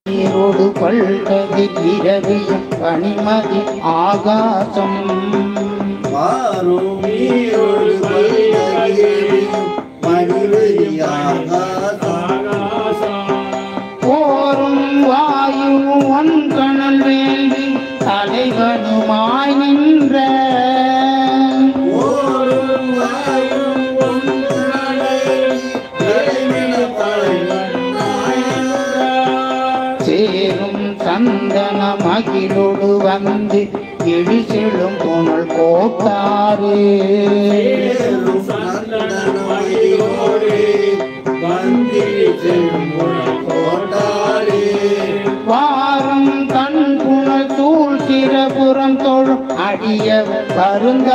நீரோடு பல்கதி இரவியும் பனிமதி ஆகாசம் நீரோடு போரும் வாயும் ஒன்கணல் வேண்டி தலைவனுமாய் நின்ற சேரும் சந்தன மகிழோடு வந்து எழுசெழும் புனல் கோட்டாறு வாரும் கண் புனல் சூழ் சிறபுறம் தொழும் அடிய வருங்க